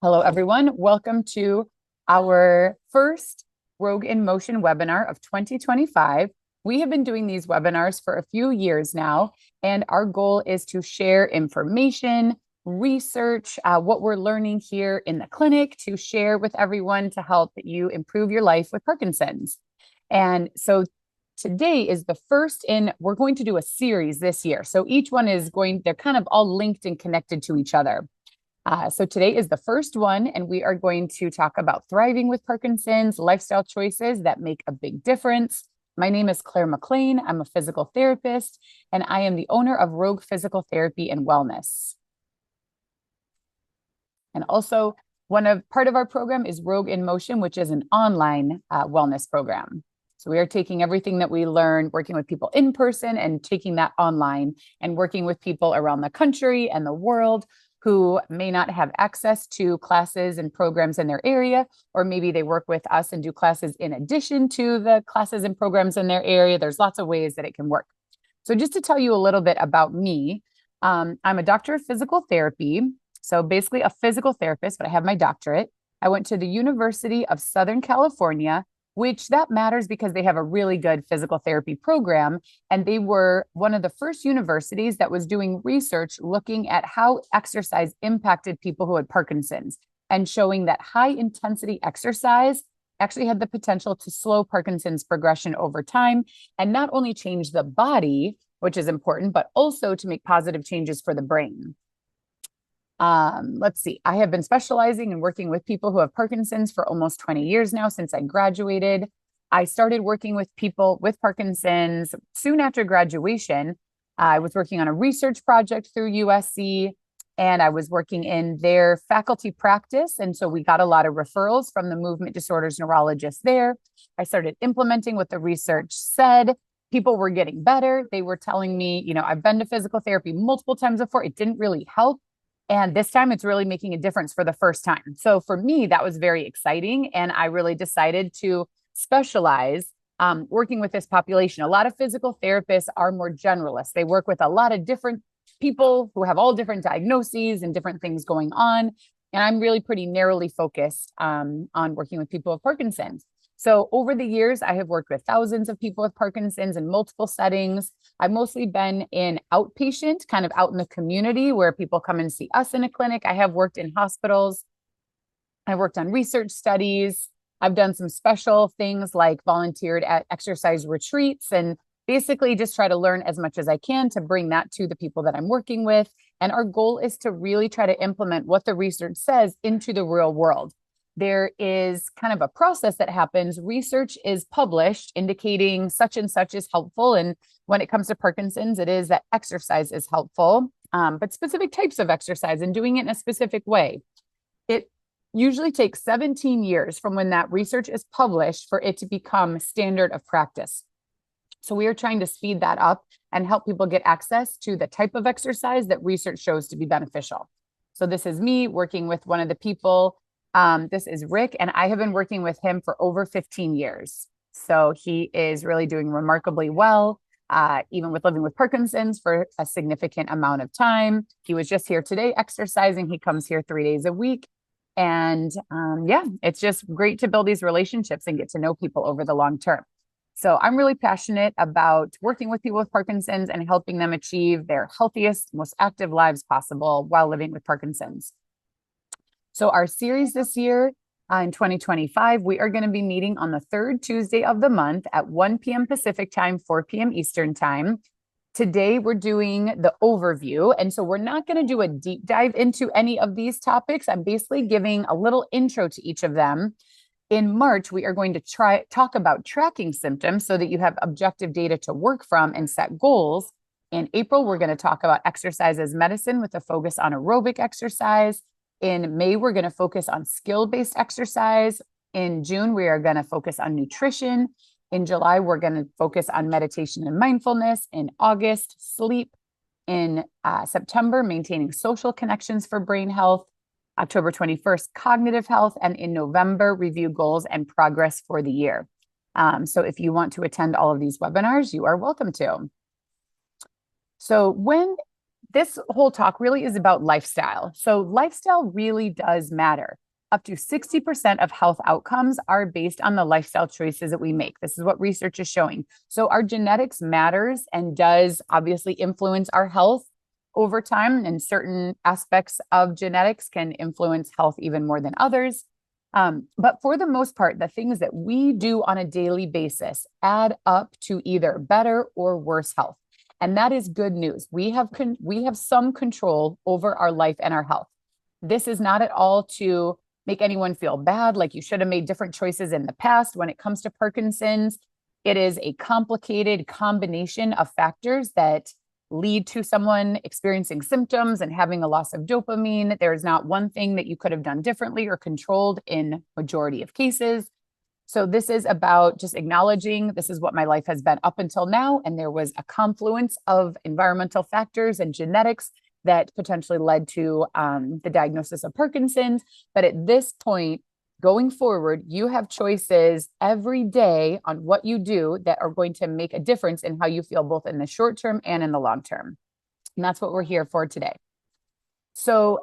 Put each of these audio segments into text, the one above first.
Hello, everyone. Welcome to our first Rogue in Motion webinar of 2025. We have been doing these webinars for a few years now, and our goal is to share information, research, what we're learning here in the clinic to share with everyone to help you improve your life with Parkinson's. And so today is the first we're going to do a series this year. So each one they're kind of all linked and connected to each other. So today is the first one, and we are going to talk about thriving with Parkinson's, lifestyle choices that make a big difference. My name is Claire McLean. I'm a physical therapist, and I am the owner of Rogue Physical Therapy and Wellness. And also, part of our program is Rogue in Motion, which is an online wellness program. So we are taking everything that we learn, working with people in person and taking that online and working with people around the country and the world who may not have access to classes and programs in their area, or maybe they work with us and do classes in addition to the classes and programs in their area. There's lots of ways that it can work. So just to tell you a little bit about me, I'm a doctor of physical therapy. So basically a physical therapist, but I have my doctorate. I went to the University of Southern California, which that matters because they have a really good physical therapy program. And they were one of the first universities that was doing research looking at how exercise impacted people who had Parkinson's and showing that high intensity exercise actually had the potential to slow Parkinson's progression over time and not only change the body, which is important, but also to make positive changes for the brain. Let's see. I have been specializing and working with people who have Parkinson's for almost 20 years now since I graduated. I started working with people with Parkinson's soon after graduation. I was working on a research project through USC, and I was working in their faculty practice. And so we got a lot of referrals from the movement disorders neurologists there. I started implementing what the research said. People were getting better. They were telling me, I've been to physical therapy multiple times before. It didn't really help. And this time it's really making a difference for the first time. So for me, that was very exciting. And I really decided to specialize working with this population. A lot of physical therapists are more generalists. They work with a lot of different people who have all different diagnoses and different things going on. And I'm really pretty narrowly focused on working with people with Parkinson's. So over the years, I have worked with thousands of people with Parkinson's in multiple settings. I've mostly been in outpatient, kind of out in the community where people come and see us in a clinic. I have worked in hospitals. I worked on research studies. I've done some special things like volunteered at exercise retreats and basically just try to learn as much as I can to bring that to the people that I'm working with. And our goal is to really try to implement what the research says into the real world. There is kind of a process that happens. Research is published indicating such and such is helpful. And when it comes to Parkinson's, it is that exercise is helpful, but specific types of exercise and doing it in a specific way. It usually takes 17 years from when that research is published for it to become standard of practice. So we are trying to speed that up and help people get access to the type of exercise that research shows to be beneficial. So this is me working with one of the people. This is Rick, and I have been working with him for over 15 years. So he is really doing remarkably well, even with living with Parkinson's for a significant amount of time. He was just here today exercising. He comes here 3 days a week. And it's just great to build these relationships and get to know people over the long term. So I'm really passionate about working with people with Parkinson's and helping them achieve their healthiest, most active lives possible while living with Parkinson's. So our series this year in 2025, we are going to be meeting on the third Tuesday of the month at 1 p.m. Pacific time, 4 p.m. Eastern time. Today, we're doing the overview. And so we're not going to do a deep dive into any of these topics. I'm basically giving a little intro to each of them. In March, we are going to talk about tracking symptoms so that you have objective data to work from and set goals. In April, we're going to talk about exercise as medicine with a focus on aerobic exercise. In May, we're going to focus on skill-based exercise. In June, we are going to focus on nutrition. In July, we're going to focus on meditation and mindfulness. In August, sleep. In September, maintaining social connections for brain health. October 21st, cognitive health. And in November, review goals and progress for the year. So if you want to attend all of these webinars, you are welcome to. So when this whole talk really is about lifestyle. So lifestyle really does matter. Up to 60% of health outcomes are based on the lifestyle choices that we make. This is what research is showing. So our genetics matters and does obviously influence our health over time, and certain aspects of genetics can influence health even more than others. But for the most part, the things that we do on a daily basis add up to either better or worse health. And that is good news. We have some control over our life and our health. This is not at all to make anyone feel bad, like you should have made different choices in the past. When it comes to Parkinson's, it is a complicated combination of factors that lead to someone experiencing symptoms and having a loss of dopamine. There is not one thing that you could have done differently or controlled in majority of cases. So this is about just acknowledging this is what my life has been up until now. And there was a confluence of environmental factors and genetics that potentially led to the diagnosis of Parkinson's. But at this point, going forward, you have choices every day on what you do that are going to make a difference in how you feel, both in the short term and in the long term. And that's what we're here for today. So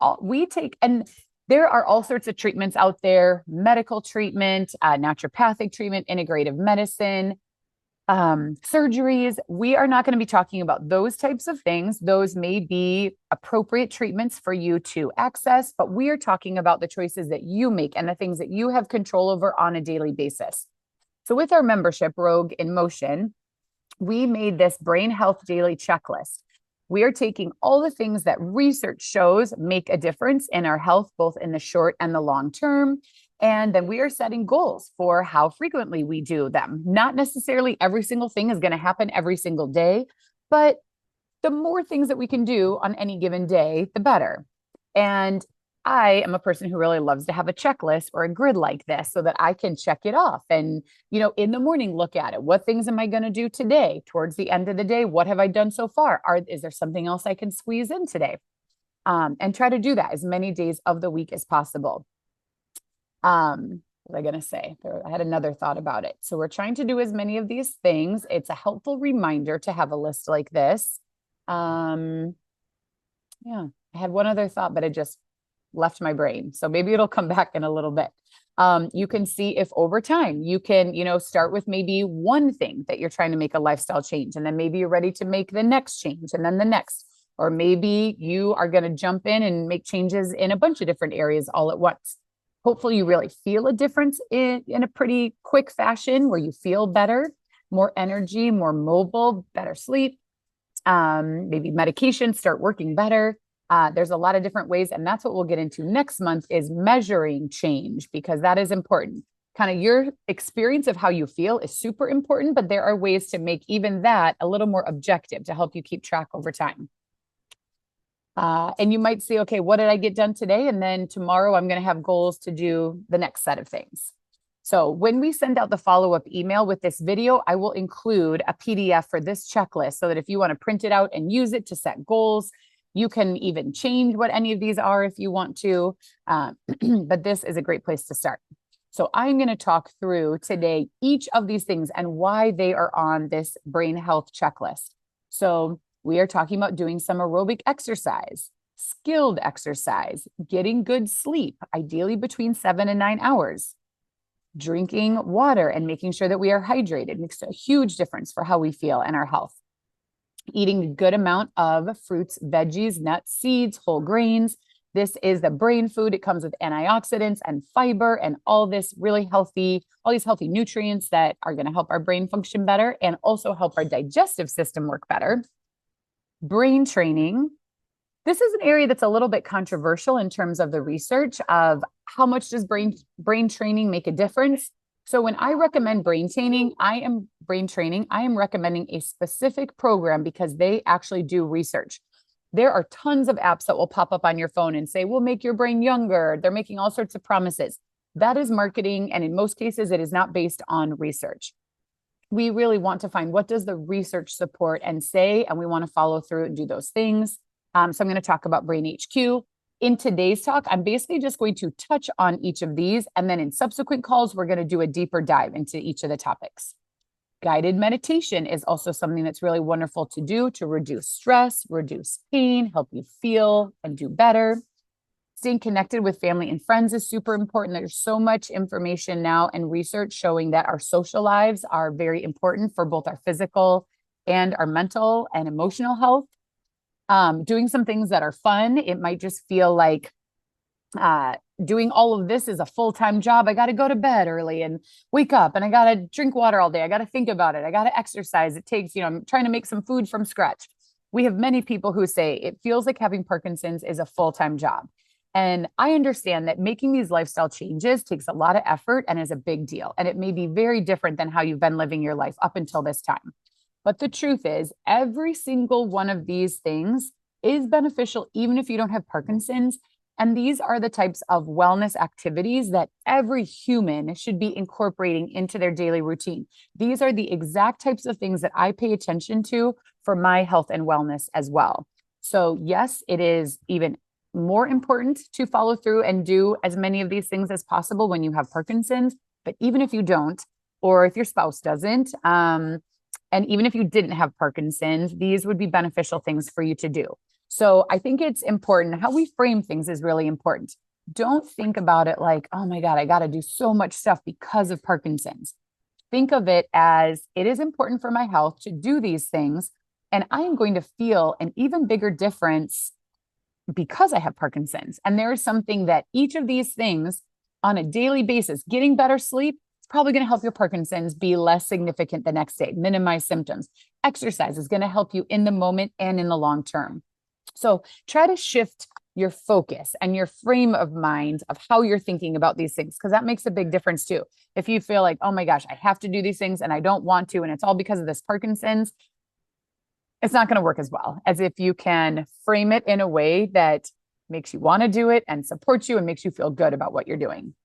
and there are all sorts of treatments out there: medical treatment, naturopathic treatment, integrative medicine, surgeries. We are not going to be talking about those types of things. Those may be appropriate treatments for you to access, but we are talking about the choices that you make and the things that you have control over on a daily basis. So with our membership, Rogue in Motion, we made this brain health daily checklist. We are taking all the things that research shows make a difference in our health, both in the short and the long term. And then we are setting goals for how frequently we do them. Not necessarily every single thing is going to happen every single day, but the more things that we can do on any given day, the better. And I am a person who really loves to have a checklist or a grid like this so that I can check it off. And, in the morning, look at it. What things am I going to do today? Towards the end of the day, what have I done so far? Is there something else I can squeeze in today? And try to do that as many days of the week as possible. What was I going to say? I had another thought about it. So we're trying to do as many of these things. It's a helpful reminder to have a list like this. I had one other thought, but it just left my brain. So maybe it'll come back in a little bit. You can see if over time you can, start with maybe one thing that you're trying to make a lifestyle change, and then maybe you're ready to make the next change and then the next, or maybe you are going to jump in and make changes in a bunch of different areas all at once. Hopefully you really feel a difference in a pretty quick fashion where you feel better, more energy, more mobile, better sleep, maybe medications start working better. There's a lot of different ways, and that's what we'll get into next month, is measuring change, because that is important. Kind of your experience of how you feel is super important, but there are ways to make even that a little more objective to help you keep track over time. And you might say, okay, what did I get done today? And then tomorrow I'm going to have goals to do the next set of things. So when we send out the follow-up email with this video, I will include a PDF for this checklist so that if you want to print it out and use it to set goals, you can even change what any of these are if you want to. But this is a great place to start. So I'm going to talk through today each of these things and why they are on this brain health checklist. So we are talking about doing some aerobic exercise, skilled exercise, getting good sleep, ideally between 7 and 9 hours, drinking water and making sure that we are hydrated makes a huge difference for how we feel and our health. Eating a good amount of fruits, veggies, nuts, seeds, whole grains. This is the brain food. It comes with antioxidants and fiber and all these healthy nutrients that are going to help our brain function better and also help our digestive system work better. Brain training. This is an area that's a little bit controversial in terms of the research of how much does brain training make a difference. So when I recommend brain training, I am recommending a specific program because they actually do research. There are tons of apps that will pop up on your phone and say, we'll make your brain younger. They're making all sorts of promises. That is marketing. And in most cases, it is not based on research. We really want to find what does the research support and say, and we want to follow through and do those things. So I'm going to talk about Brain HQ. In today's talk, I'm basically just going to touch on each of these. And then in subsequent calls, we're going to do a deeper dive into each of the topics. Guided meditation is also something that's really wonderful to do to reduce stress, reduce pain, help you feel and do better. Staying connected with family and friends is super important. There's so much information now and research showing that our social lives are very important for both our physical and our mental and emotional health. Doing some things that are fun. It might just feel like doing all of this is a full-time job. I got to go to bed early and wake up, and I got to drink water all day. I got to think about it. I got to exercise. It takes, I'm trying to make some food from scratch. We have many people who say it feels like having Parkinson's is a full-time job. And I understand that making these lifestyle changes takes a lot of effort and is a big deal. And it may be very different than how you've been living your life up until this time. But the truth is, every single one of these things is beneficial, even if you don't have Parkinson's. And these are the types of wellness activities that every human should be incorporating into their daily routine. These are the exact types of things that I pay attention to for my health and wellness as well. So yes, it is even more important to follow through and do as many of these things as possible when you have Parkinson's. But even if you don't, or if your spouse doesn't, and even if you didn't have Parkinson's, these would be beneficial things for you to do. So I think it's important. How we frame things is really important. Don't think about it like, oh my God, I got to do so much stuff because of Parkinson's. Think of it as it is important for my health to do these things. And I am going to feel an even bigger difference because I have Parkinson's. And there is something that each of these things on a daily basis, getting better sleep, is probably going to help your Parkinson's be less significant the next day, minimize symptoms. Exercise is going to help you in the moment and in the long term. So try to shift your focus and your frame of mind of how you're thinking about these things, because that makes a big difference too. If you feel like, oh my gosh, I have to do these things and I don't want to, and it's all because of this Parkinson's, it's not going to work as well as if you can frame it in a way that makes you want to do it and supports you and makes you feel good about what you're doing.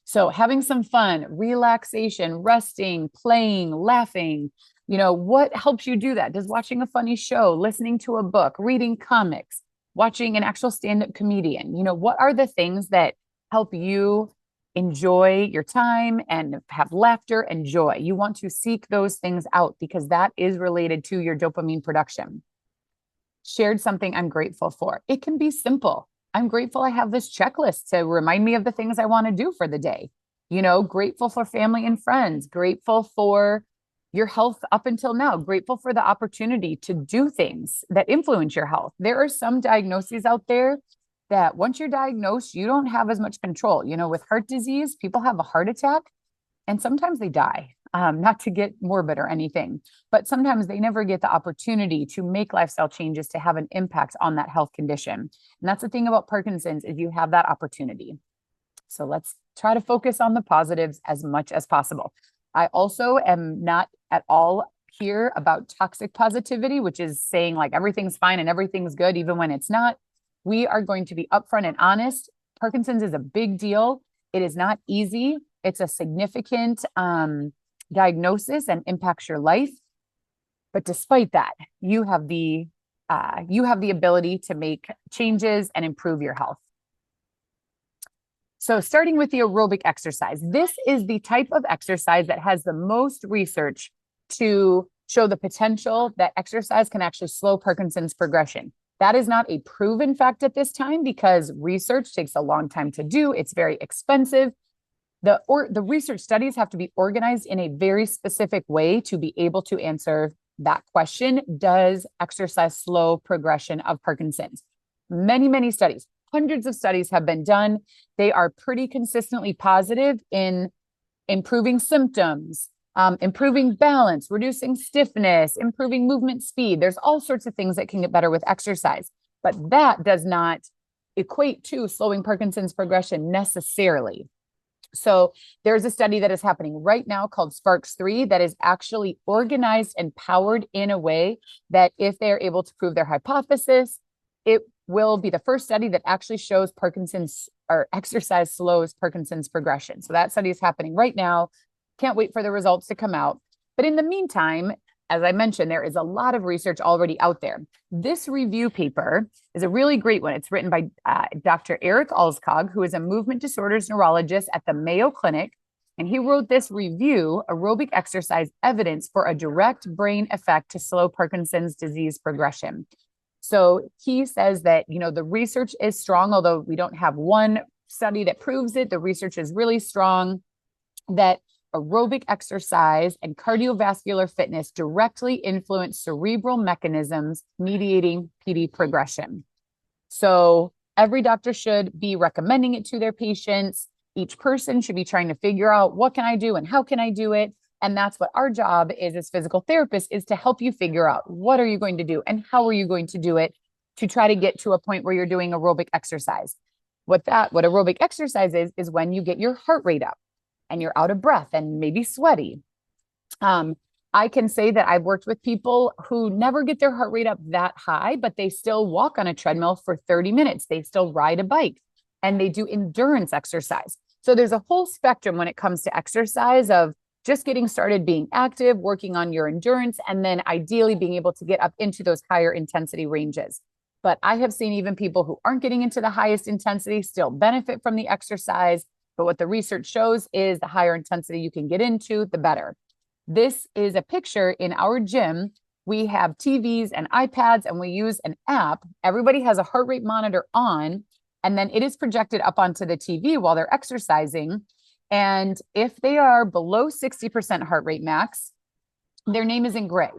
So having some fun, relaxation, resting, playing, laughing, what helps you do that? Does watching a funny show, listening to a book, reading comics, watching an actual stand-up comedian, what are the things that help you enjoy your time and have laughter and joy? You want to seek those things out because that is related to your dopamine production. Shared something I'm grateful for. It can be simple. I'm grateful I have this checklist to remind me of the things I want to do for the day. Grateful for family and friends, grateful for your health up until now, grateful for the opportunity to do things that influence your health. There are some diagnoses out there that once you're diagnosed, you don't have as much control. With heart disease, people have a heart attack and sometimes they die. Not to get morbid or anything, but sometimes they never get the opportunity to make lifestyle changes to have an impact on that health condition. And that's the thing about Parkinson's, is you have that opportunity. So let's try to focus on the positives as much as possible. I also am not at all here about toxic positivity, which is saying like everything's fine and everything's good, even when it's not. We are going to be upfront and honest. Parkinson's is a big deal. It is not easy. It's a significant diagnosis and impacts your life. But despite that, you have the ability to make changes and improve your health. So starting with the aerobic exercise, this is the type of exercise that has the most research to show the potential that exercise can actually slow Parkinson's progression. That is not a proven fact at this time because research takes a long time to do. It's very expensive. The research studies have to be organized in a very specific way to be able to answer that question. Does exercise slow progression of Parkinson's? Many, many studies. Hundreds of studies have been done. They are pretty consistently positive in improving symptoms, improving balance, reducing stiffness, improving movement speed. There's all sorts of things that can get better with exercise, but that does not equate to slowing Parkinson's progression necessarily. So there's a study that is happening right now called SPARKS-3 that is actually organized and powered in a way that if they're able to prove their hypothesis, it will be the first study that actually shows Parkinson's or exercise slows Parkinson's progression. So that study is happening right now. Can't wait for the results to come out. But in the meantime, as I mentioned, there is a lot of research already out there. This review paper is a really great one. It's written by Dr. Eric Alskog, who is a movement disorders neurologist at the Mayo Clinic. And he wrote this review, Aerobic Exercise Evidence for a Direct Brain Effect to Slow Parkinson's Disease Progression. So he says that, the research is strong, although we don't have one study that proves it. The research is really strong that aerobic exercise and cardiovascular fitness directly influence cerebral mechanisms mediating PD progression. So every doctor should be recommending it to their patients. Each person should be trying to figure out what can I do and how can I do it. And that's what our job is as physical therapists, is to help you figure out what are you going to do and how are you going to do it to try to get to a point where you're doing aerobic exercise. What aerobic exercise is when you get your heart rate up and you're out of breath and maybe sweaty. I can say that I've worked with people who never get their heart rate up that high, but they still walk on a treadmill for 30 minutes. They still ride a bike and they do endurance exercise. So there's a whole spectrum when it comes to exercise, of just getting started, being active, working on your endurance, and then ideally being able to get up into those higher intensity ranges. But I have seen even people who aren't getting into the highest intensity still benefit from the exercise. But what the research shows is the higher intensity you can get into, the better. This is a picture in our gym. We have TVs and iPads, and we use an app. Everybody has a heart rate monitor on, and then it is projected up onto the TV while they're exercising. And if they are below 60% heart rate max, their name is in gray.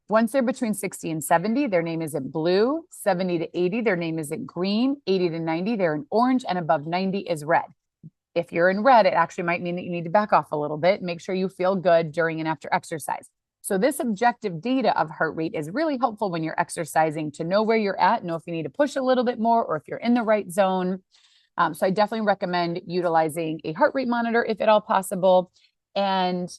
Once they're between 60 and 70, their name is in blue. 70 to 80, their name is in green. 80 to 90, they're in orange, and above 90 is red. If you're in red, it actually might mean that you need to back off a little bit. Make sure you feel good during and after exercise. So this objective data of heart rate is really helpful when you're exercising, to know where you're at, know if you need to push a little bit more or if you're in the right zone. So I definitely recommend utilizing a heart rate monitor if at all possible. And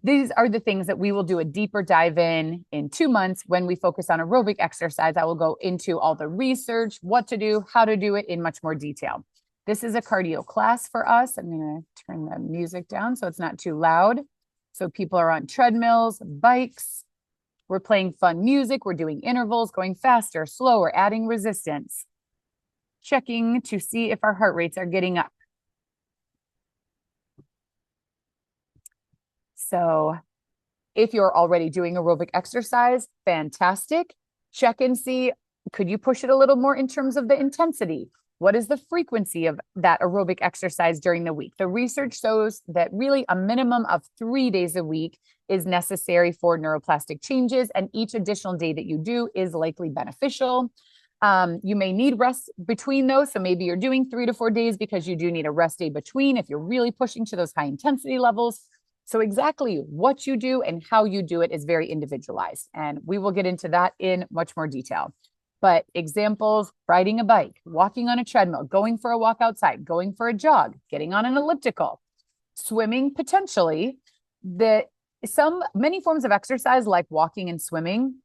these are the things that we will do a deeper dive in 2 months when we focus on aerobic exercise. I will go into all the research, what to do, how to do it in much more detail. This is a cardio class for us. I'm going to turn the music down so it's not too loud. So people are on treadmills, bikes. We're playing fun music. We're doing intervals, going faster, slower, adding resistance, checking to see if our heart rates are getting up. So if you're already doing aerobic exercise, fantastic. Check and see, could you push it a little more in terms of the intensity? What is the frequency of that aerobic exercise during the week? The research shows that really a minimum of 3 days a week is necessary for neuroplastic changes, and each additional day that you do is likely beneficial. You may need rest between those. So maybe you're doing 3 to 4 days because you do need a rest day between if you're really pushing to those high intensity levels. So exactly what you do and how you do it is very individualized. And we will get into that in much more detail. But examples: riding a bike, walking on a treadmill, going for a walk outside, going for a jog, getting on an elliptical, swimming potentially. Many forms of exercise like walking and swimming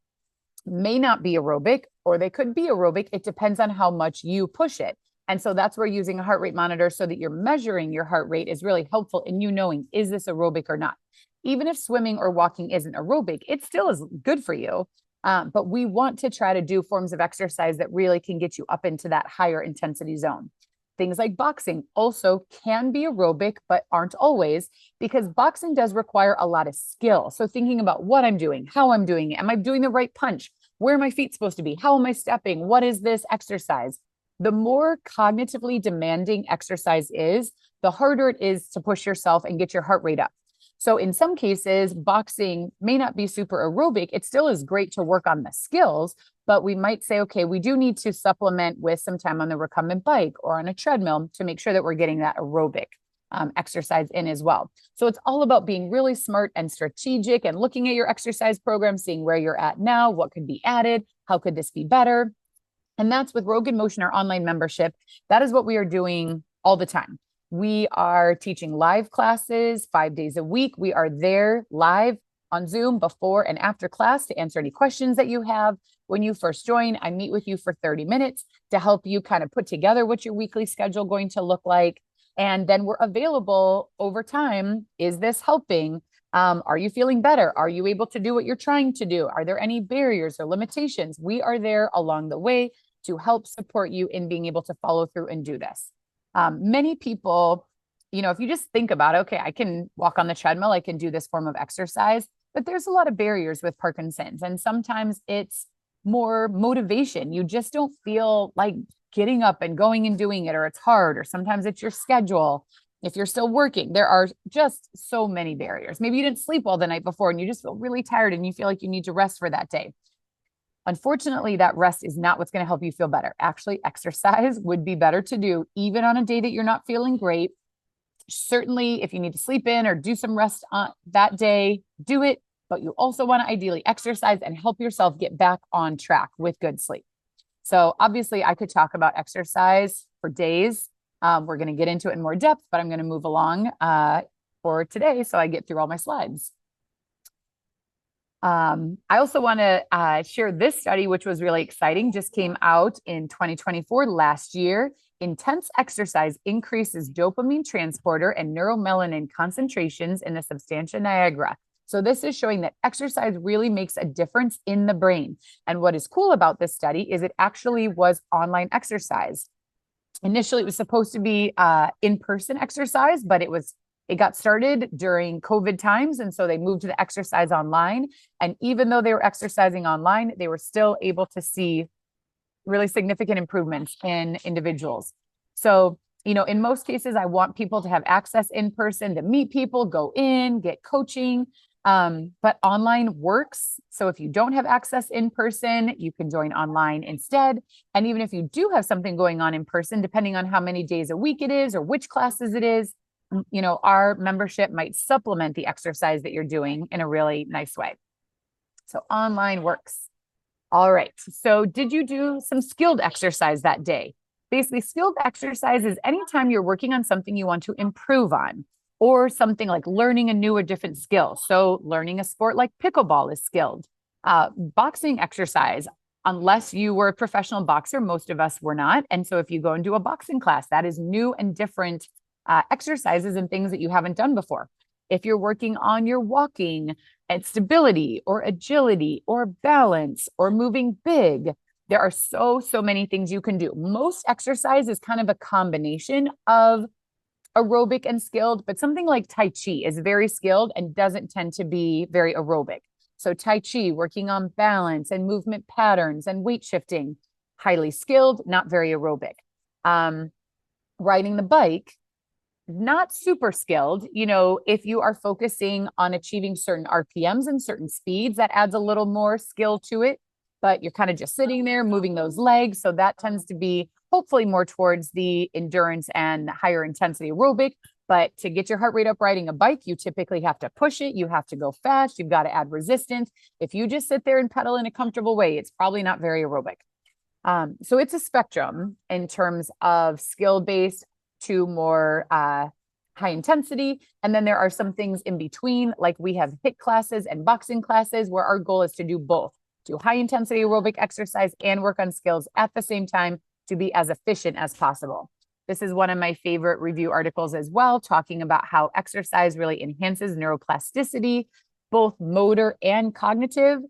may not be aerobic, or they could be aerobic. It depends on how much you push it. And so that's where using a heart rate monitor so that you're measuring your heart rate is really helpful in you knowing, is this aerobic or not? Even if swimming or walking isn't aerobic, it still is good for you. But we want to try to do forms of exercise that really can get you up into that higher intensity zone. Things like boxing also can be aerobic, but aren't always, because boxing does require a lot of skill. So thinking about what I'm doing, how I'm doing it, am I doing the right punch? Where are my feet supposed to be? How am I stepping? What is this exercise? The more cognitively demanding exercise is, the harder it is to push yourself and get your heart rate up. So in some cases, boxing may not be super aerobic. It still is great to work on the skills, but we might say, okay, we do need to supplement with some time on the recumbent bike or on a treadmill to make sure that we're getting that aerobic exercise in as well. So it's all about being really smart and strategic and looking at your exercise program, seeing where you're at now, what could be added, how could this be better? And that's with Rogue in Motion, our online membership. That is what we are doing all the time. We are teaching live classes 5 days a week. We are there live on Zoom before and after class to answer any questions that you have. When you first join, I meet with you for 30 minutes to help you kind of put together what your weekly schedule is going to look like. And then we're available over time. Is this helping? Are you feeling better? Are you able to do what you're trying to do? Are there any barriers or limitations? We are there along the way to help support you in being able to follow through and do this. Many people if you just think about, okay, I can walk on the treadmill, I can do this form of exercise, but there's a lot of barriers with Parkinson's. And sometimes it's more motivation. You just don't feel like getting up and going and doing it, or it's hard, or sometimes it's your schedule. If you're still working, there are just so many barriers. Maybe you didn't sleep well the night before and you just feel really tired and you feel like you need to rest for that day. Unfortunately, that rest is not what's going to help you feel better. Actually, exercise would be better to do even on a day that you're not feeling great. Certainly, if you need to sleep in or do some rest on that day, do it. But you also want to ideally exercise and help yourself get back on track with good sleep. So obviously, I could talk about exercise for days. We're going to get into it in more depth, but I'm going to move along for today so I get through all my slides. I also want to share this study, which was really exciting, just came out in 2024 last year. Intense exercise increases dopamine transporter and neuromelanin concentrations in the substantia nigra. So this is showing that exercise really makes a difference in the brain. And what is cool about this study is it actually was online exercise. Initially, it was supposed to be in-person exercise, but it got started during COVID times. And so they moved to the exercise online. And even though they were exercising online, they were still able to see really significant improvements in individuals. So, in most cases, I want people to have access in person, to meet people, go in, get coaching. But online works. So if you don't have access in person, you can join online instead. And even if you do have something going on in person, depending on how many days a week it is or which classes it is, our membership might supplement the exercise that you're doing in a really nice way. So online works. All right. So did you do some skilled exercise that day? Basically, skilled exercise is anytime you're working on something you want to improve on, or something like learning a new or different skill. So learning a sport like pickleball is skilled. Boxing exercise, unless you were a professional boxer, most of us were not. And so if you go and do a boxing class, that is new and different exercises and things that you haven't done before. If you're working on your walking and stability or agility or balance or moving big, there are so many things you can do. Most exercise is kind of a combination of aerobic and skilled, but something like Tai Chi is very skilled and doesn't tend to be very aerobic. So Tai Chi, working on balance and movement patterns and weight shifting, highly skilled, not very aerobic. Riding the bike, not super skilled. If you are focusing on achieving certain RPMs and certain speeds, that adds a little more skill to it, but you're kind of just sitting there, moving those legs. So that tends to be hopefully more towards the endurance and higher intensity aerobic. But to get your heart rate up riding a bike, you typically have to push it. You have to go fast. You've got to add resistance. If you just sit there and pedal in a comfortable way, it's probably not very aerobic. So it's a spectrum in terms of skill-based to more high intensity. And then there are some things in between, like we have HIIT classes and boxing classes where our goal is to do both, do high intensity aerobic exercise and work on skills at the same time to be as efficient as possible. This is one of my favorite review articles as well, talking about how exercise really enhances neuroplasticity, both motor and cognitive,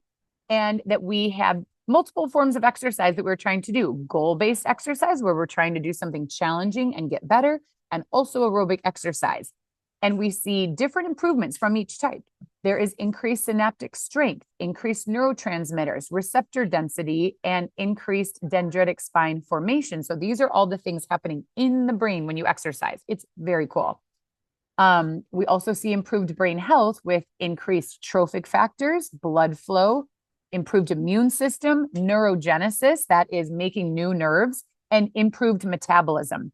and that we have multiple forms of exercise that we're trying to do. Goal-based exercise, where we're trying to do something challenging and get better, and also aerobic exercise. And we see different improvements from each type. There is increased synaptic strength, increased neurotransmitters, receptor density, and increased dendritic spine formation. So these are all the things happening in the brain when you exercise. It's very cool. We also see improved brain health with increased trophic factors, blood flow, improved immune system, neurogenesis, that is making new nerves, and improved metabolism.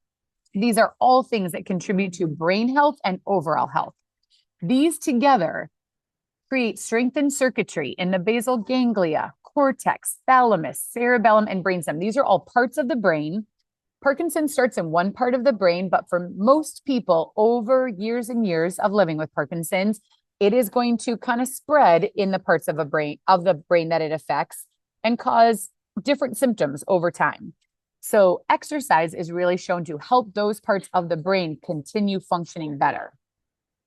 These are all things that contribute to brain health and overall health. These together create strengthened circuitry in the basal ganglia, cortex, thalamus, cerebellum, and brainstem. These are all parts of the brain. Parkinson starts in one part of the brain, but for most people over years and years of living with Parkinson's, it is going to kind of spread in the parts of the brain that it affects and cause different symptoms over time. So exercise is really shown to help those parts of the brain continue functioning better.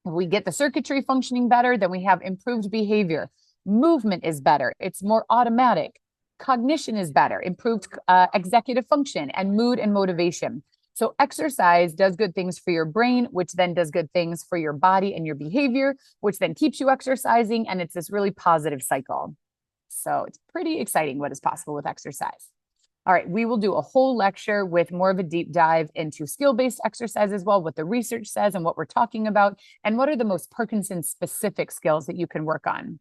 If we get the circuitry functioning better, then we have improved behavior. Movement is better. It's more automatic. Cognition is better, improved executive function, and mood and motivation. So exercise does good things for your brain, which then does good things for your body and your behavior, which then keeps you exercising. And it's this really positive cycle. So it's pretty exciting what is possible with exercise. All right, we will do a whole lecture with more of a deep dive into skill-based exercise as well, what the research says and what we're talking about, and what are the most Parkinson's specific skills that you can work on.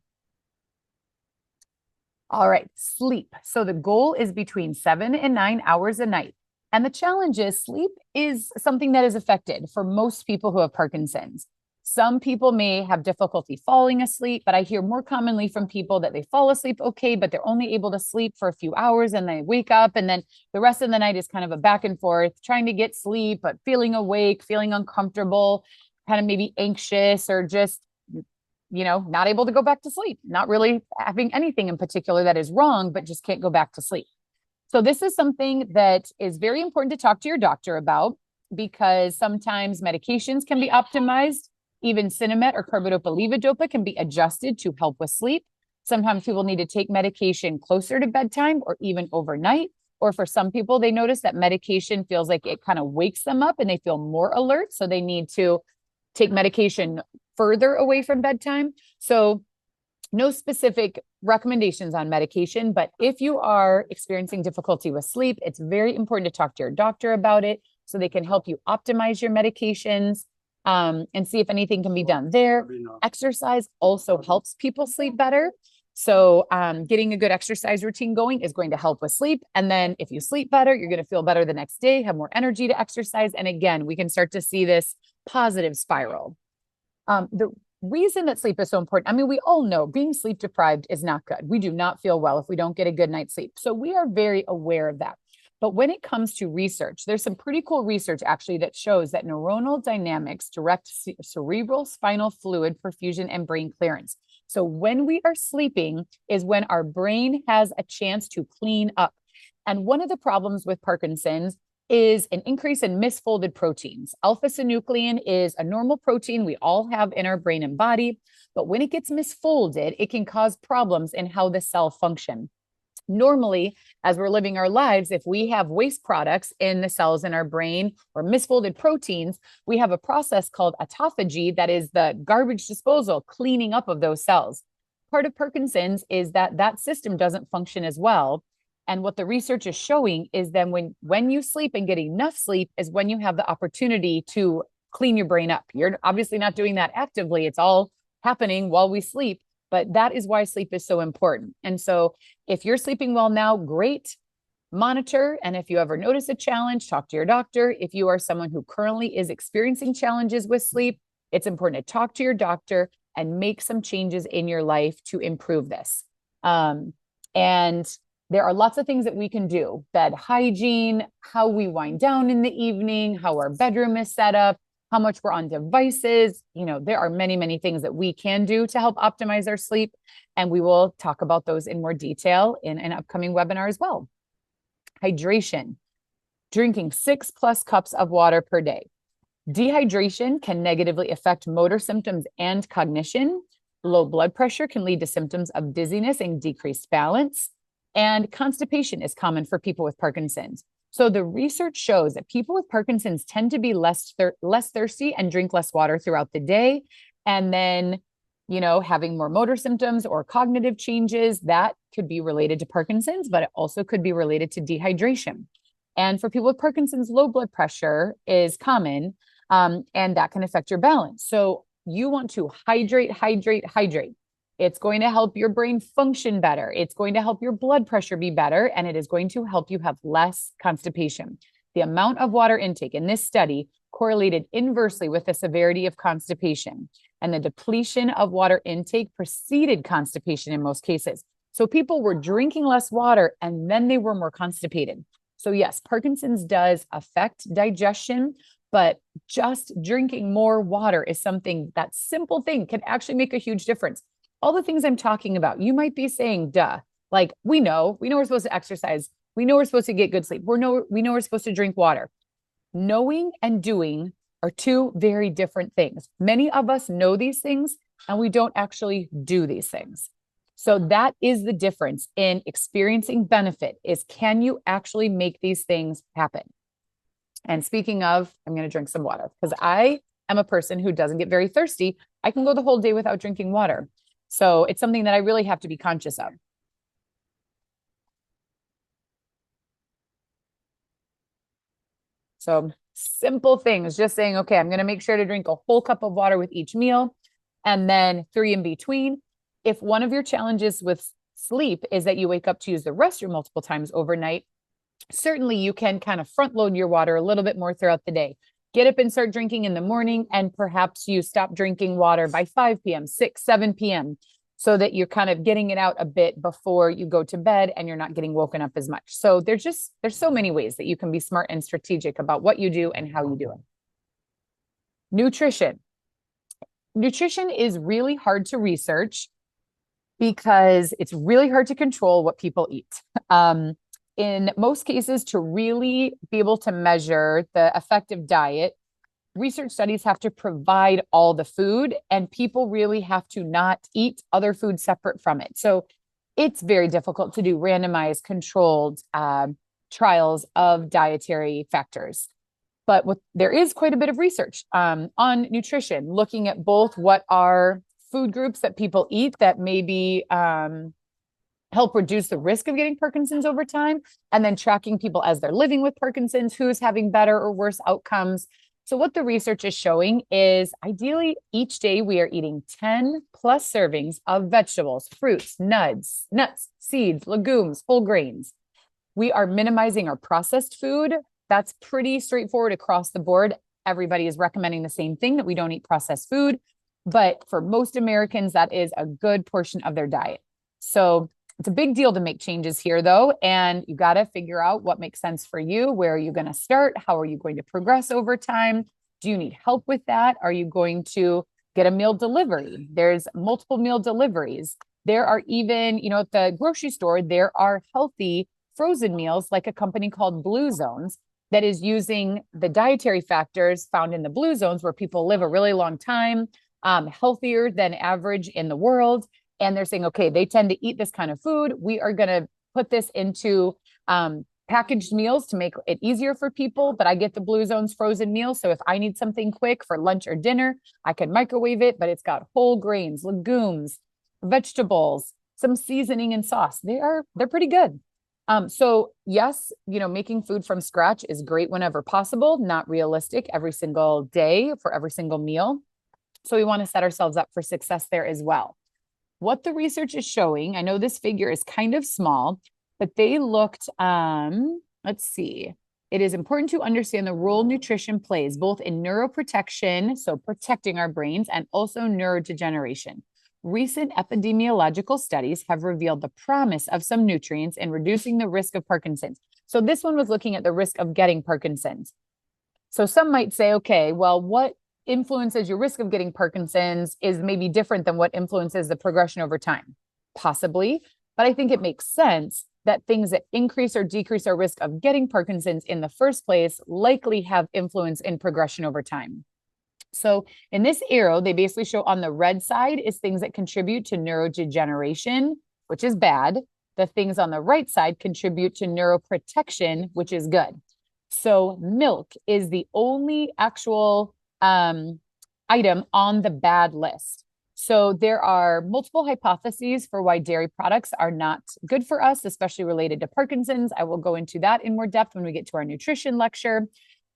All right, sleep. So the goal is between 7 and 9 hours a night. And the challenge is sleep is something that is affected for most people who have Parkinson's. Some people may have difficulty falling asleep, but I hear more commonly from people that they fall asleep okay, but they're only able to sleep for a few hours and they wake up, and then the rest of the night is kind of a back and forth, trying to get sleep, but feeling awake, feeling uncomfortable, kind of maybe anxious, or just, not able to go back to sleep, not really having anything in particular that is wrong, but just can't go back to sleep. So this is something that is very important to talk to your doctor about, because sometimes medications can be optimized. Even Sinemet or carbidopa-levodopa can be adjusted to help with sleep. Sometimes people need to take medication closer to bedtime or even overnight. Or for some people, they notice that medication feels like it kind of wakes them up and they feel more alert. So they need to take medication further away from bedtime. So no specific recommendations on medication, but if you are experiencing difficulty with sleep, it's very important to talk to your doctor about it so they can help you optimize your medications, and see if anything can be done there. Exercise also helps people sleep better. So getting a good exercise routine going is going to help with sleep. And then if you sleep better, you're going to feel better the next day, have more energy to exercise. And again, we can start to see this positive spiral. The reason that sleep is so important, I mean, we all know being sleep deprived is not good. We do not feel well if we don't get a good night's sleep. So we are very aware of that. But when it comes to research, there's some pretty cool research actually that shows that neuronal dynamics direct cerebral spinal fluid perfusion and brain clearance. So when we are sleeping is when our brain has a chance to clean up. And one of the problems with Parkinson's is an increase in misfolded proteins. Alpha-synuclein is a normal protein we all have in our brain and body, but when it gets misfolded, it can cause problems in how the cell function. Normally, as we're living our lives, if we have waste products in the cells in our brain or misfolded proteins, we have a process called autophagy that is the garbage disposal, cleaning up of those cells. Part of Parkinson's is that that system doesn't function as well. And what the research is showing is that when you sleep and get enough sleep is when you have the opportunity to clean your brain up. You're obviously not doing that actively. It's all happening while we sleep. But that is why sleep is so important. And so if you're sleeping well now, great, monitor. And if you ever notice a challenge, talk to your doctor. If you are someone who currently is experiencing challenges with sleep, it's important to talk to your doctor and make some changes in your life to improve this. And there are lots of things that we can do: bed hygiene, how we wind down in the evening, how our bedroom is set up, how much we're on devices. There are many, many things that we can do to help optimize our sleep. And we will talk about those in more detail in an upcoming webinar as well. Hydration, drinking 6+ cups of water per day. Dehydration can negatively affect motor symptoms and cognition. Low blood pressure can lead to symptoms of dizziness and decreased balance. And constipation is common for people with Parkinson's. So the research shows that people with Parkinson's tend to be less thirsty and drink less water throughout the day. And then, having more motor symptoms or cognitive changes, that could be related to Parkinson's, but it also could be related to dehydration. And for people with Parkinson's, low blood pressure is common, and that can affect your balance. So you want to hydrate. It's going to help your brain function better. It's going to help your blood pressure be better, and it is going to help you have less constipation. The amount of water intake in this study correlated inversely with the severity of constipation, and the depletion of water intake preceded constipation in most cases. So people were drinking less water and then they were more constipated. So yes, Parkinson's does affect digestion, but just drinking more water is something, that simple thing can actually make a huge difference. All the things I'm talking about, you might be saying, duh, like we know we're supposed to exercise. We know we're supposed to get good sleep. We know we're supposed to drink water. Knowing and doing are two very different things. Many of us know these things and we don't actually do these things. So that is the difference in experiencing benefit, is can you actually make these things happen? And speaking of, I'm going to drink some water because I am a person who doesn't get very thirsty. I can go the whole day without drinking water. So it's something that I really have to be conscious of. So simple things, just saying, okay, I'm going to make sure to drink a whole cup of water with each meal and then 3 in between. If one of your challenges with sleep is that you wake up to use the restroom multiple times overnight, certainly you can kind of front load your water a little bit more throughout the day. Get up and start drinking in the morning, and perhaps you stop drinking water by 5 p.m., 6, 7 p.m., so that you're kind of getting it out a bit before you go to bed and you're not getting woken up as much. So there's so many ways that you can be smart and strategic about what you do and how you do it. Nutrition. Nutrition is really hard to research because it's really hard to control what people eat. In most cases, to really be able to measure the effective diet, research studies have to provide all the food, and people really have to not eat other food separate from it. So it's very difficult to do randomized controlled trials of dietary factors. But there is quite a bit of research on nutrition, looking at both what are food groups that people eat that maybe help reduce the risk of getting Parkinson's over time, and then tracking people as they're living with Parkinson's, who's having better or worse outcomes. So what the research is showing is ideally each day we are eating 10 plus servings of vegetables, fruits, nuts, seeds, legumes, whole grains. We are minimizing our processed food. That's pretty straightforward across the board. Everybody is recommending the same thing, that we don't eat processed food. But for most Americans, that is a good portion of their diet. So it's a big deal to make changes here, though, and you got to figure out what makes sense for you. Where are you going to start? How are you going to progress over time? Do you need help with that? Are you going to get a meal delivery? There's multiple meal deliveries. There are even, at the grocery store, there are healthy frozen meals like a company called Blue Zones that is using the dietary factors found in the Blue Zones, where people live a really long time, healthier than average in the world. And they're saying, okay, they tend to eat this kind of food. We are going to put this into packaged meals to make it easier for people. But I get the Blue Zones frozen meal. So if I need something quick for lunch or dinner, I can microwave it, but it's got whole grains, legumes, vegetables, some seasoning and sauce. They're pretty good. So yes, making food from scratch is great whenever possible, not realistic every single day for every single meal. So we want to set ourselves up for success there as well. What the research is showing, I know this figure is kind of small, but they looked, let's see. It is important to understand the role nutrition plays both in neuroprotection, so protecting our brains, and also neurodegeneration. Recent epidemiological studies have revealed the promise of some nutrients in reducing the risk of Parkinson's. So this one was looking at the risk of getting Parkinson's. So some might say, okay, well, what influences your risk of getting Parkinson's is maybe different than what influences the progression over time? Possibly, but I think it makes sense that things that increase or decrease our risk of getting Parkinson's in the first place likely have influence in progression over time. So in this arrow, they basically show on the red side is things that contribute to neurodegeneration, which is bad. The things on the right side contribute to neuroprotection, which is good. So milk is the only actual item on the bad list. So there are multiple hypotheses for why dairy products are not good for us, especially related to Parkinson's. I will go into that in more depth when we get to our nutrition lecture.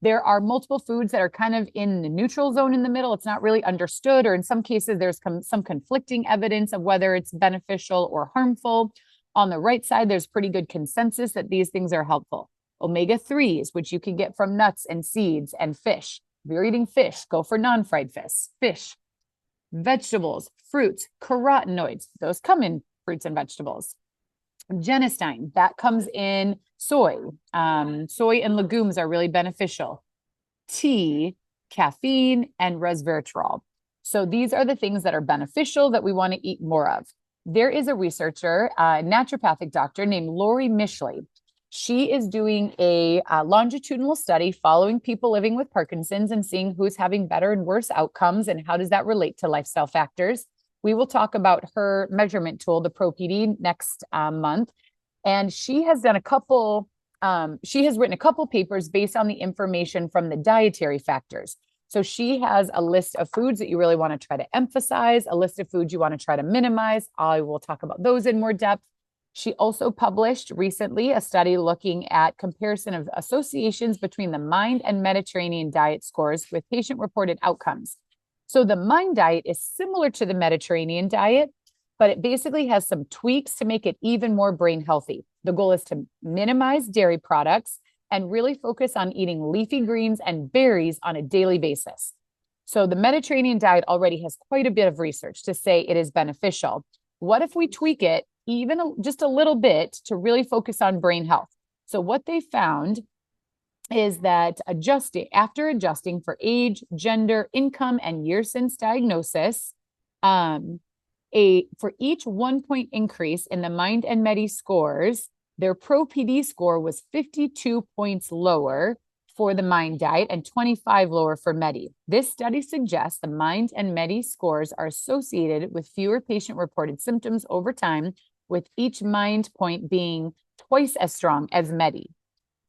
There are multiple foods that are kind of in the neutral zone in the middle. It's not really understood, or in some cases, there's some conflicting evidence of whether it's beneficial or harmful. On the right side, there's pretty good consensus that these things are helpful. Omega-3s, which you can get from nuts and seeds and fish. If you're eating fish, go for non-fried fish. Vegetables, fruits, carotenoids, those come in fruits and vegetables. Genistein, that comes in soy. Soy and legumes are really beneficial. Tea, caffeine, and resveratrol. So these are the things that are beneficial that we want to eat more of. There is a researcher, a naturopathic doctor named Lori Mishley. She is doing a longitudinal study following people living with Parkinson's and seeing who's having better and worse outcomes and how does that relate to lifestyle factors. We will talk about her measurement tool, the ProPD, next month. And she has done a couple she has written a couple papers based on the information from the dietary factors. So she has a list of foods that you really want to try to emphasize, a list of foods you want to try to minimize. I will talk about those in more depth. She also published recently a study looking at comparison of associations between the MIND and Mediterranean diet scores with patient-reported outcomes. So the MIND diet is similar to the Mediterranean diet, but it basically has some tweaks to make it even more brain healthy. The goal is to minimize dairy products and really focus on eating leafy greens and berries on a daily basis. So the Mediterranean diet already has quite a bit of research to say it is beneficial. What if we tweak it even just a little bit to really focus on brain health? So what they found is that after adjusting for age, gender, income, and year since diagnosis, for each 1 point increase in the MIND and MEDI scores, their Pro-PD score was 52 points lower for the MIND diet and 25 lower for MEDI. This study suggests the MIND and MEDI scores are associated with fewer patient-reported symptoms over time, with each MIND point being twice as strong as MEDI.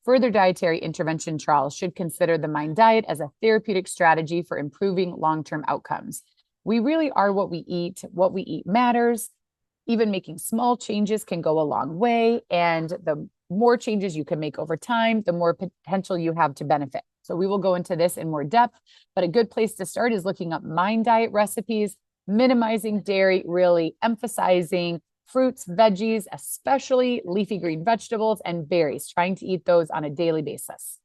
Further dietary intervention trials should consider the MIND diet as a therapeutic strategy for improving long-term outcomes. We really are what we eat. What we eat matters. Even making small changes can go a long way. And the more changes you can make over time, the more potential you have to benefit. So we will go into this in more depth, but a good place to start is looking up MIND diet recipes, minimizing dairy, really emphasizing fruits, veggies, especially leafy green vegetables and berries, trying to eat those on a daily basis.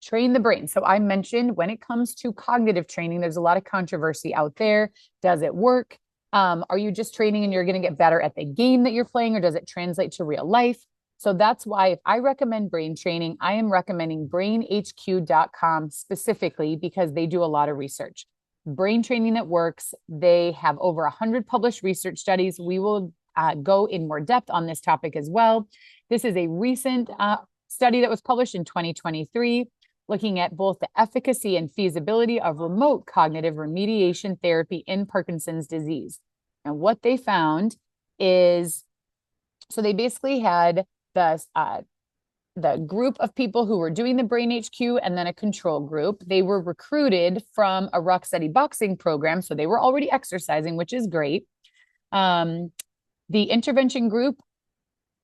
Train the brain. So I mentioned when it comes to cognitive training, there's a lot of controversy out there. Does it work? Are you just training and you're going to get better at the game that you're playing, or does it translate to real life? So that's why if I recommend brain training, I am recommending brainhq.com specifically because they do a lot of research. Brain training that works. They have over 100 published research studies. We will go in more depth on this topic as well. This is a recent study that was published in 2023, looking at both the efficacy and feasibility of remote cognitive remediation therapy in Parkinson's disease. And what they found is, so they basically had the group of people who were doing the Brain HQ and then a control group. They were recruited from a Rock Steady boxing program, so they were already exercising, which is great. The intervention group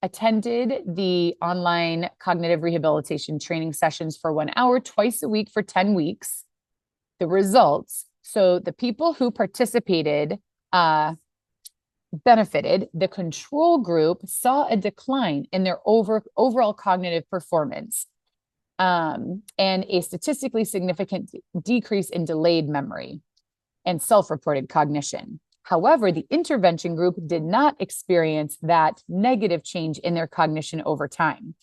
attended the online cognitive rehabilitation training sessions for 1 hour twice a week for 10 weeks. The results, so the people who participated benefited. The control group saw a decline in their overall cognitive performance and a statistically significant decrease in delayed memory and self-reported cognition. However, the intervention group did not experience that negative change in their cognition over time.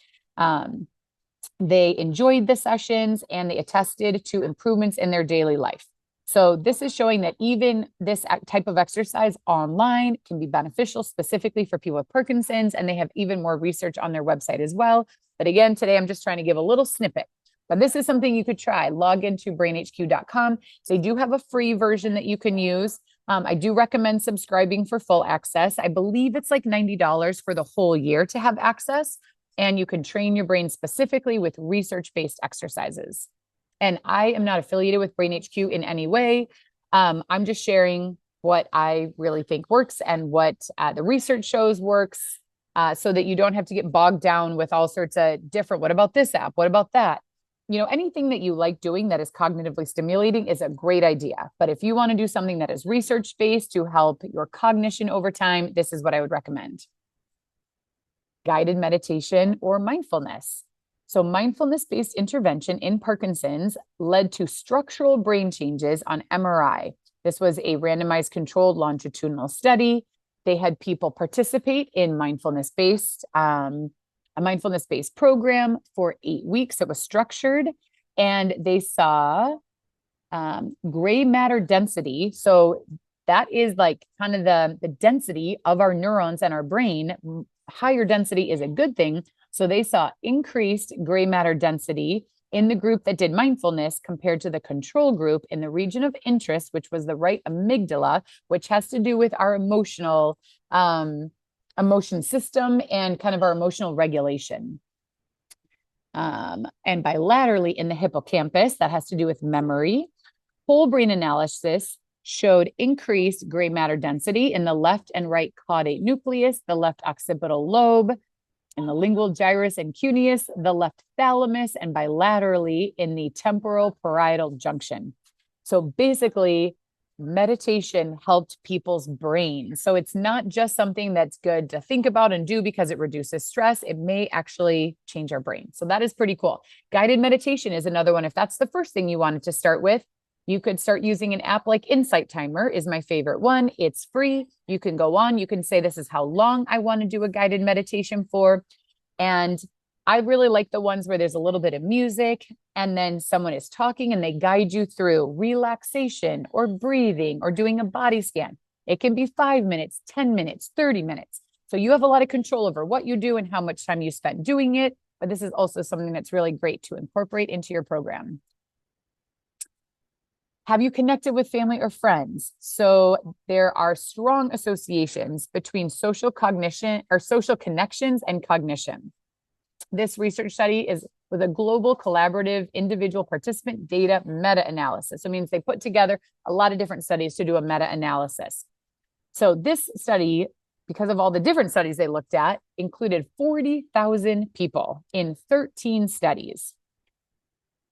They enjoyed the sessions and they attested to improvements in their daily life. So this is showing that even this type of exercise online can be beneficial specifically for people with Parkinson's, and they have even more research on their website as well. But again, today I'm just trying to give a little snippet. But this is something you could try. Log into brainhq.com. They do have a free version that you can use. I do recommend subscribing for full access. I believe it's like $90 for the whole year to have access, and you can train your brain specifically with research-based exercises. And I am not affiliated with Brain HQ in any way. I'm just sharing what I really think works and what the research shows works, so that you don't have to get bogged down with all sorts of different, what about this app? What about that? You know, anything that you like doing that is cognitively stimulating is a great idea. But if you want to do something that is research-based to help your cognition over time, this is what I would recommend. Guided meditation or mindfulness. So mindfulness-based intervention in Parkinson's led to structural brain changes on MRI. This was a randomized controlled longitudinal study. They had people participate in a mindfulness-based program for 8 weeks. It was structured, and they saw gray matter density. So that is like kind of the density of our neurons and our brain. Higher density is a good thing. So they saw increased gray matter density in the group that did mindfulness compared to the control group in the region of interest, which was the right amygdala, which has to do with our emotion system and kind of our emotional regulation. and bilaterally in the hippocampus. That has to do with memory. Whole brain analysis showed increased gray matter density in the left and right caudate nucleus, the left occipital lobe, in the lingual gyrus and cuneus, the left thalamus, and bilaterally in the temporal parietal junction. So basically, meditation helped people's brains. So it's not just something that's good to think about and do because it reduces stress. It may actually change our brain. So that is pretty cool. Guided meditation is another one. If that's the first thing you wanted to start with, you could start using an app like Insight Timer is my favorite one. It's free. You can go on, you can say, this is how long I want to do a guided meditation for. And I really like the ones where there's a little bit of music and then someone is talking and they guide you through relaxation or breathing or doing a body scan. It can be 5 minutes, 10 minutes, 30 minutes. So you have a lot of control over what you do and how much time you spend doing it. But this is also something that's really great to incorporate into your program. Have you connected with family or friends? So there are strong associations between social cognition or social connections and cognition. This research study is with a global collaborative individual participant data meta-analysis. So it means they put together a lot of different studies to do a meta-analysis. So this study, because of all the different studies they looked at, included 40,000 people in 13 studies.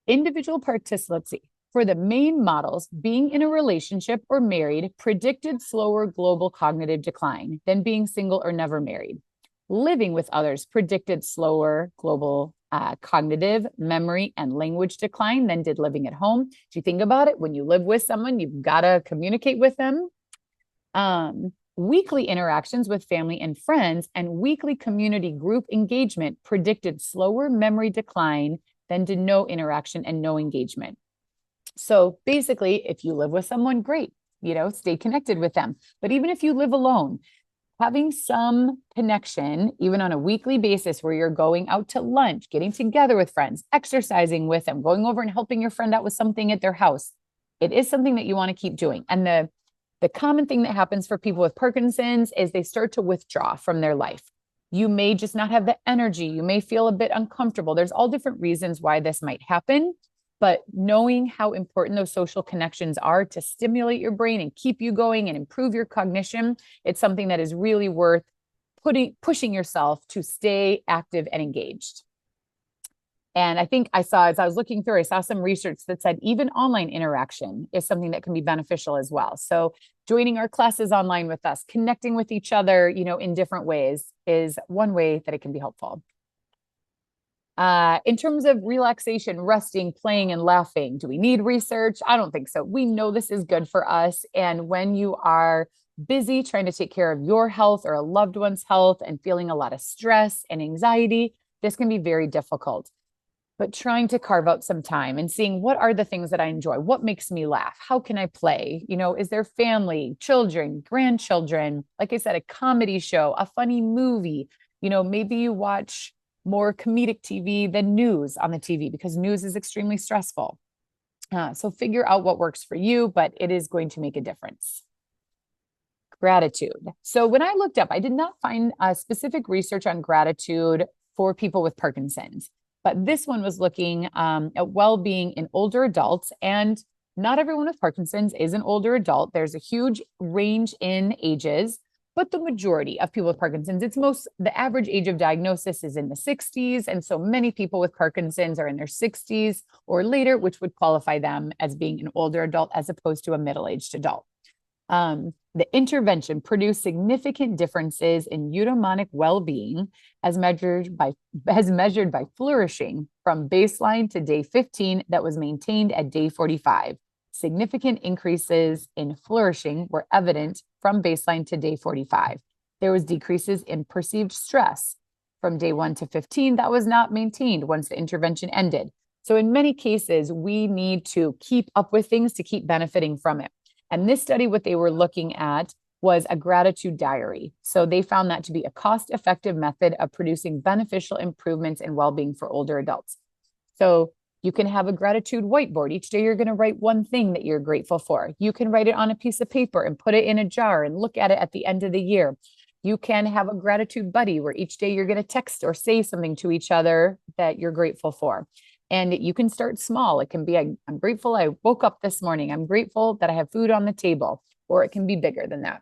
Individual participants, for the main models, being in a relationship or married predicted slower global cognitive decline than being single or never married. Living with others predicted slower global cognitive, memory, and language decline than did living at home. If you think about it, when you live with someone, you've got to communicate with them. Weekly interactions with family and friends and weekly community group engagement predicted slower memory decline than did no interaction and no engagement. So basically, if you live with someone, great, stay connected with them. But even if you live alone, having some connection, even on a weekly basis where you're going out to lunch, getting together with friends, exercising with them, going over and helping your friend out with something at their house, it is something that you want to keep doing. And the common thing that happens for people with Parkinson's is they start to withdraw from their life. You may just not have the energy. You may feel a bit uncomfortable. There's all different reasons why this might happen. But knowing how important those social connections are to stimulate your brain and keep you going and improve your cognition, it's something that is really worth pushing yourself to stay active and engaged. And I think as I was looking through, I saw some research that said even online interaction is something that can be beneficial as well. So joining our classes online with us, connecting with each other, in different ways is one way that it can be helpful. In terms of relaxation, resting, playing, and laughing, do we need research? I don't think so. We know this is good for us. And when you are busy trying to take care of your health or a loved one's health and feeling a lot of stress and anxiety, this can be very difficult. But trying to carve out some time and seeing what are the things that I enjoy, what makes me laugh, how can I play? Is there family, children, grandchildren? Like I said, a comedy show, a funny movie, maybe you watch more comedic TV than news on the TV because news is extremely stressful. So figure out what works for you, but it is going to make a difference. Gratitude. So when I looked up, I did not find specific research on gratitude for people with Parkinson's, but this one was looking at well-being in older adults, and not everyone with Parkinson's is an older adult. There's a huge range in ages. But the majority of people with Parkinson's, the average age of diagnosis is in the 60s. And so many people with Parkinson's are in their 60s or later, which would qualify them as being an older adult as opposed to a middle-aged adult. The intervention produced significant differences in eudaimonic well-being as measured by flourishing from baseline to day 15 that was maintained at day 45. Significant increases in flourishing were evident from baseline to day 45. There was decreases in perceived stress from day 1 to 15 that was not maintained once the intervention ended. So in many cases, we need to keep up with things to keep benefiting from it. And this study, what they were looking at was a gratitude diary. So they found that to be a cost-effective method of producing beneficial improvements in well-being for older adults. So you can have a gratitude whiteboard. Each day you're going to write one thing that you're grateful for. You can write it on a piece of paper and put it in a jar and look at it at the end of the year. You can have a gratitude buddy where each day you're going to text or say something to each other that you're grateful for. And you can start small. It can be, I'm grateful I woke up this morning. I'm grateful that I have food on the table, or it can be bigger than that.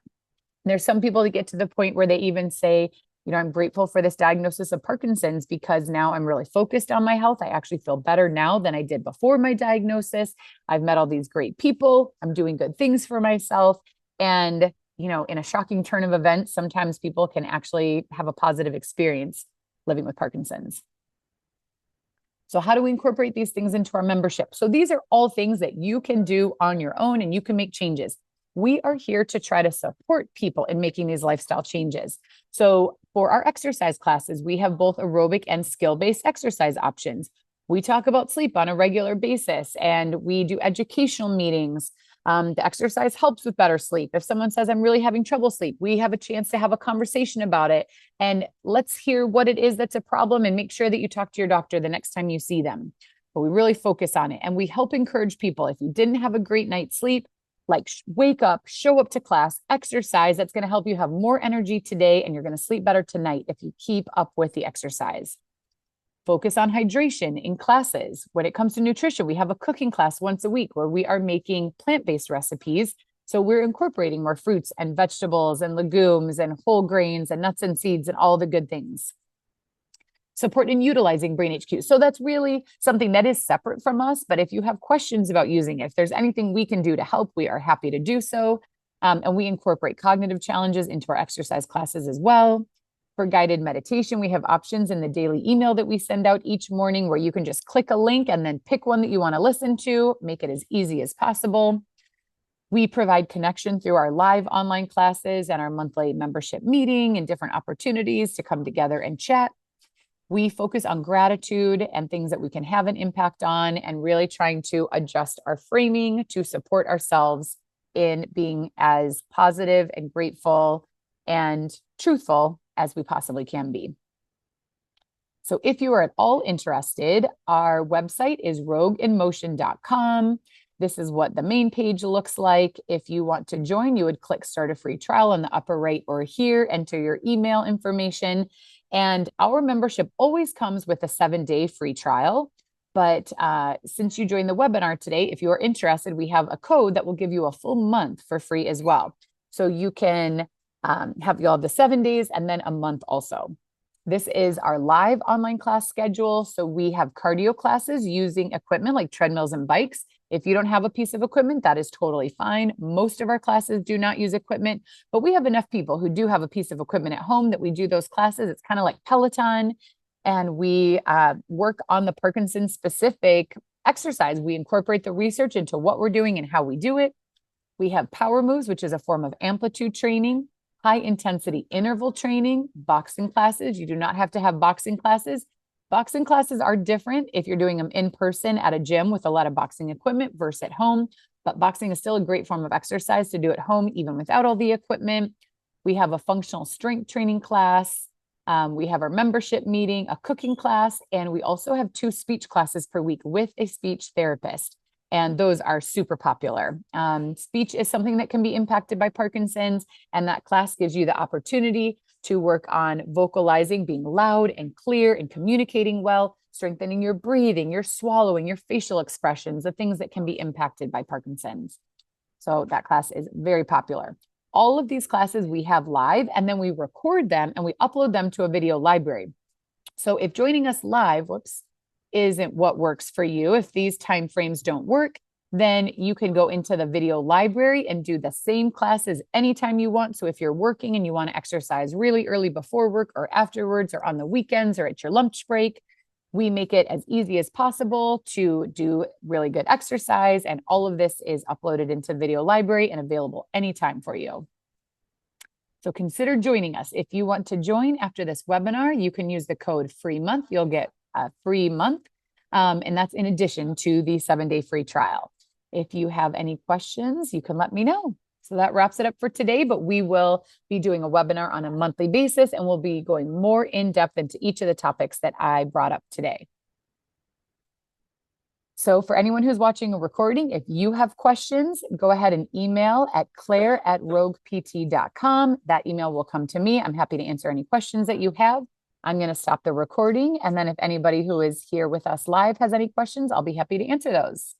There's some people that get to the point where they even say, I'm grateful for this diagnosis of Parkinson's because now I'm really focused on my health. I actually feel better now than I did before my diagnosis. I've met all these great people. I'm doing good things for myself. And, in a shocking turn of events, sometimes people can actually have a positive experience living with Parkinson's. So how do we incorporate these things into our membership? So these are all things that you can do on your own and you can make changes. We are here to try to support people in making these lifestyle changes. So for our exercise classes, we have both aerobic and skill-based exercise options. We talk about sleep on a regular basis and we do educational meetings. The exercise helps with better sleep. If someone says, I'm really having trouble sleep, we have a chance to have a conversation about it. And let's hear what it is that's a problem and make sure that you talk to your doctor the next time you see them. But we really focus on it. And we help encourage people. If you didn't have a great night's sleep, wake up, show up to class, exercise. That's going to help you have more energy today. And you're going to sleep better tonight if you keep up with the exercise. Focus on hydration in classes. When it comes to nutrition, we have a cooking class once a week where we are making plant-based recipes. So we're incorporating more fruits and vegetables and legumes and whole grains and nuts and seeds and all the good things. Support in utilizing Brain HQ. So that's really something that is separate from us. But if you have questions about using it, if there's anything we can do to help, we are happy to do so. And we incorporate cognitive challenges into our exercise classes as well. For guided meditation, we have options in the daily email that we send out each morning where you can just click a link and then pick one that you want to listen to, make it as easy as possible. We provide connection through our live online classes and our monthly membership meeting and different opportunities to come together and chat. We focus on gratitude and things that we can have an impact on and really trying to adjust our framing to support ourselves in being as positive and grateful and truthful as we possibly can be. So if you are at all interested, our website is rogueinmotion.com. This is what the main page looks like. If you want to join, you would click start a free trial on the upper right or here, enter your email information. And our membership always comes with a 7-day free trial. But since you joined the webinar today, if you are interested, we have a code that will give you a full month for free as well. So you can you'll have the 7 days and then a month also. This is our live online class schedule. So we have cardio classes using equipment like treadmills and bikes. If you don't have a piece of equipment, that is totally fine. Most of our classes do not use equipment, but we have enough people who do have a piece of equipment at home that we do those classes. It's kind of like Peloton. And we work on the Parkinson specific exercise. We incorporate the research into what we're doing and how we do it. We have power moves, which is a form of amplitude training. High intensity interval training, boxing classes. You do not have to have boxing classes. Boxing classes are different if you're doing them in person at a gym with a lot of boxing equipment versus at home. But boxing is still a great form of exercise to do at home, even without all the equipment. We have a functional strength training class. We have our membership meeting, a cooking class, and we also have 2 speech classes per week with a speech therapist. And those are super popular. Speech is something that can be impacted by Parkinson's, and that class gives you the opportunity to work on vocalizing, being loud and clear and communicating well, strengthening your breathing, your swallowing, your facial expressions, the things that can be impacted by Parkinson's. So that class is very popular. All of these classes we have live, and then we record them and we upload them to a video library. So if joining us live, isn't what works for you, if these time frames don't work, then you can go into the video library and do the same classes anytime you want. So if you're working and you want to exercise really early before work or afterwards or on the weekends or at your lunch break, we make it as easy as possible to do really good exercise. And all of this is uploaded into video library and available anytime for you. So consider joining us. If you want to join after this webinar, you can use the code FREEMONTH. You'll get a free month. And that's in addition to the 7-day free trial. If you have any questions, you can let me know. So that wraps it up for today, but we will be doing a webinar on a monthly basis, and we'll be going more in depth into each of the topics that I brought up today. So for anyone who's watching a recording, if you have questions, go ahead and email at claire@roguept.com. That email will come to me. I'm happy to answer any questions that you have. I'm going to stop the recording. And then if anybody who is here with us live has any questions, I'll be happy to answer those.